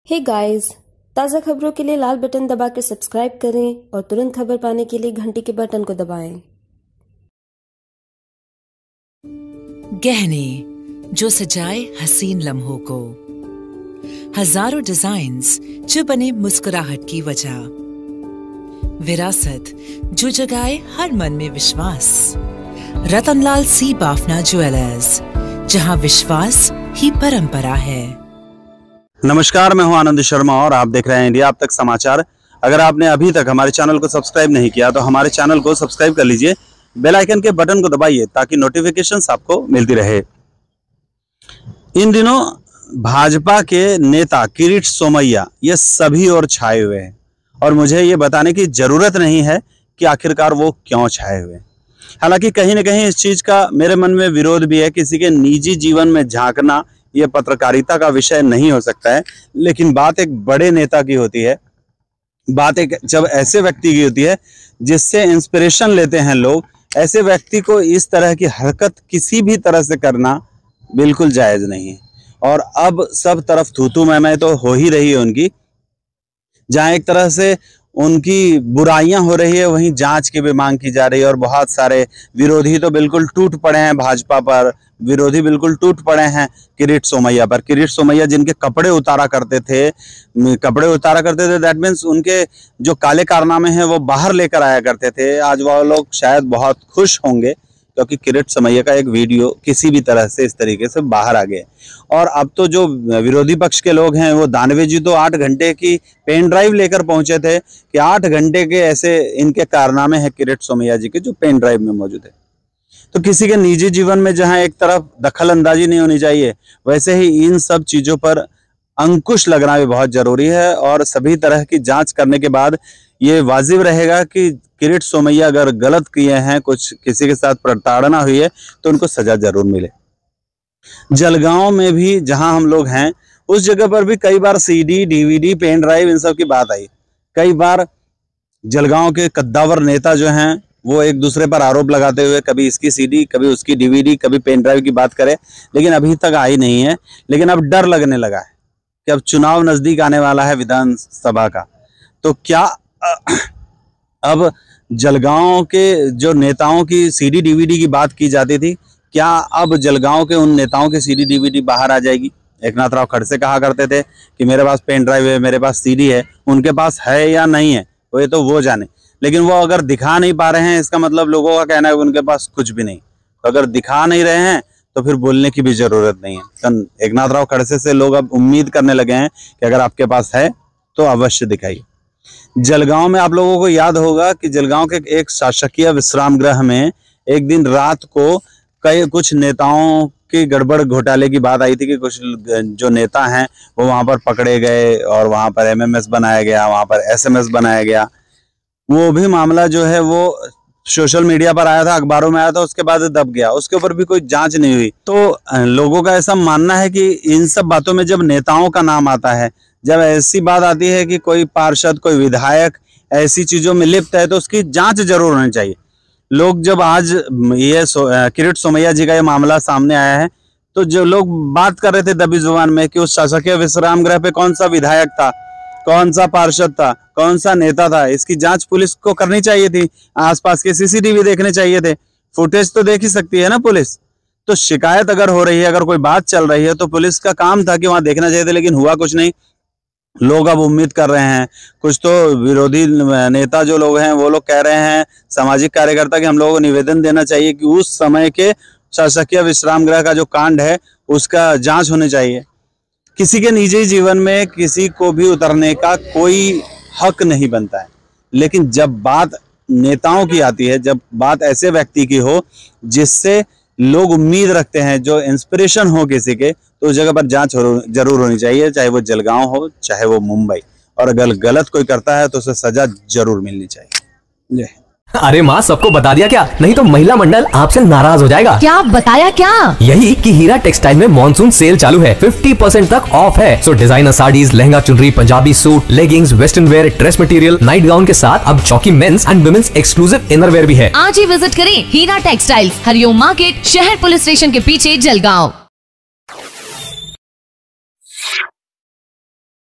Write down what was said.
Hey guys, ताज़ा खबरों के लिए लाल बटन दबाकर सब्सक्राइब करें और तुरंत खबर पाने के लिए घंटी के बटन को दबाएं। गहने जो सजाए हसीन लम्हों को, हजारों डिजाइन्स जो बने मुस्कुराहट की वजह, विरासत जो जगाए हर मन में विश्वास। रतनलाल सी बाफना ज्वेलर्स, जहां विश्वास ही परंपरा है। नमस्कार, मैं हूं आनंद शर्मा और आप देख रहे हैं इंडिया अब तक समाचार। अगर आपने अभी तक हमारे चैनल को सब्सक्राइब नहीं किया तो हमारे चैनल को सब्सक्राइब कर लीजिए, बेल आइकन के बटन को दबाइए ताकि नोटिफिकेशंस आपको मिलती रहे। इन दिनों भाजपा के नेता किरीट सोमैया ये सभी ओर छाए हुए हैं और मुझे ये बताने की जरूरत नहीं है कि आखिरकार वो क्यों छाए हुए हैं। हालांकि कहीं ना कहीं इस चीज का मेरे मन में विरोध भी है। किसी के निजी जीवन में झांकना ये पत्रकारिता का विषय नहीं हो सकता है, लेकिन बात एक बड़े नेता की होती है, बात एक जब ऐसे व्यक्ति की होती है जिससे इंस्पिरेशन लेते हैं लोग। ऐसे व्यक्ति को इस तरह की हरकत किसी भी तरह से करना बिल्कुल जायज नहीं है। और अब सब तरफ थूथू मैं तो हो ही रही है उनकी। जहां एक तरह से उनकी बुराइयां हो रही है, वहीं जांच की भी मांग की जा रही है। और बहुत सारे विरोधी तो बिल्कुल टूट पड़े हैं भाजपा पर, विरोधी बिल्कुल टूट पड़े हैं किरीट सोमैया पर। किरीट सोमैया जिनके कपड़े उतारा करते थे, दैट मीन्स उनके जो काले कारनामे हैं वो बाहर लेकर आया करते थे। आज वो लोग शायद बहुत खुश होंगे क्योंकि किरीट सोमैया का एक वीडियो किसी भी तरह से इस तरीके से बाहर आ गए। और अब तो जो विरोधी पक्ष के लोग हैं, वो दानवे जी तो 8 घंटे की पेन ड्राइव लेकर पहुंचे थे कि 8 घंटे के ऐसे इनके कारनामे हैं किरीट सोमैया जी के जो पेन ड्राइव में मौजूद है। तो किसी के निजी जीवन में जहां एक तरफ दखल अंदाजी नहीं होनी चाहिए, वैसे ही इन सब चीजों पर अंकुश लगना भी बहुत जरूरी है। और सभी तरह की जांच करने के बाद ये वाजिब रहेगा कि किरीट सोमैया अगर गलत किए हैं, कुछ किसी के साथ प्रताड़ना हुई है, तो उनको सजा जरूर मिले। जलगांव में भी जहां हम लोग हैं, उस जगह पर भी कई बार सीडी, डीवीडी, पेन ड्राइव इन सब की बात आई। कई बार जलगांव के कद्दावर नेता जो हैं वो एक दूसरे पर आरोप लगाते हुए कभी इसकी सीडी, कभी उसकी डीवीडी, कभी पेन ड्राइव की बात करे, लेकिन अभी तक आई नहीं है। लेकिन अब डर लगने लगा है कि अब चुनाव नजदीक आने वाला है विधानसभा का, तो क्या अब जलगांव के जो नेताओं की सीडी डीवीडी की बात की जाती थी, क्या अब जलगांव के उन नेताओं की सीडी डीवीडी बाहर आ जाएगी? एकनाथ राव खड़से कहा करते थे कि मेरे पास पेन ड्राइव है, मेरे पास सीडी है। उनके पास है या नहीं है वो जाने, लेकिन वो अगर दिखा नहीं पा रहे हैं, इसका मतलब लोगों का कहना है कि उनके पास कुछ भी नहीं। तो अगर दिखा नहीं रहे हैं तो फिर बोलने की भी जरूरत नहीं है। एकनाथ राव खड़से से लोग अब उम्मीद करने लगे हैं कि अगर आपके पास है तो अवश्य दिखाइए। जलगांव में आप लोगों को याद होगा कि जलगांव के एक शासकीय विश्राम गृह में एक दिन रात को कुछ नेताओं की गड़बड़ घोटाले की बात आई थी कि कुछ जो नेता हैं वो वहां पर पकड़े गए और वहां पर एमएमएस बनाया गया, वहां पर एसएमएस बनाया गया। वो भी मामला जो है वो सोशल मीडिया पर आया था, अखबारों में आया था, उसके बाद दब गया। उसके ऊपर भी कोई जांच नहीं हुई। तो लोगों का ऐसा मानना है कि इन सब बातों में जब नेताओं का नाम आता है, जब ऐसी बात आती है कि कोई पार्षद, कोई विधायक ऐसी चीजों में लिप्त है, तो उसकी जांच जरूर होनी चाहिए। लोग जब आज ये किरीट सोमैया जी का ये मामला सामने आया है, तो जो लोग बात कर रहे थे दबी जुबान में कि उस शासकीय विश्राम गृह पे कौन सा विधायक था, कौन सा पार्षद था, कौन सा नेता था, इसकी जांच पुलिस को करनी चाहिए थी। आसपास के सीसीटीवी देखने चाहिए थे, फुटेज तो देख ही सकती है ना पुलिस। तो शिकायत अगर हो रही है, अगर कोई बात चल रही है, तो पुलिस का काम था कि वहां देखना चाहिए था, लेकिन हुआ कुछ नहीं। लोग अब उम्मीद कर रहे हैं, कुछ तो विरोधी नेता जो लोग हैं वो लोग कह रहे हैं, सामाजिक कार्यकर्ता, कि हम लोगों को निवेदन देना चाहिए कि उस समय के शासकीय विश्राम गृह का जो कांड है उसका जांच होनी चाहिए। किसी के निजी जीवन में किसी को भी उतरने का कोई हक नहीं बनता है, लेकिन जब बात नेताओं की आती है, जब बात ऐसे व्यक्ति की हो जिससे लोग उम्मीद रखते हैं, जो इंस्पिरेशन हो किसी के, तो उस जगह पर जांच जरूर होनी चाहिए, चाहे वो जलगांव हो, चाहे वो मुंबई। और अगर गलत कोई करता है तो उसे सजा जरूर मिलनी चाहिए। अरे माँ, सबको बता दिया क्या? नहीं तो महिला मंडल आपसे नाराज हो जाएगा। क्या बताया क्या? यही कि हीरा टेक्सटाइल में मॉनसून सेल चालू है, 50% तक ऑफ है। सो designer saris, lehenga, chunri, Punjabi suit, leggings, western wear, dress material, night gown के साथ अब चौकी men's and women's exclusive innerwear भी है। आज ही विजिट करें हीरा टेक्सटाइल्स, हरिओम मार्केट, शहर पुलिस स्टेशन के पीछे, जलगांव।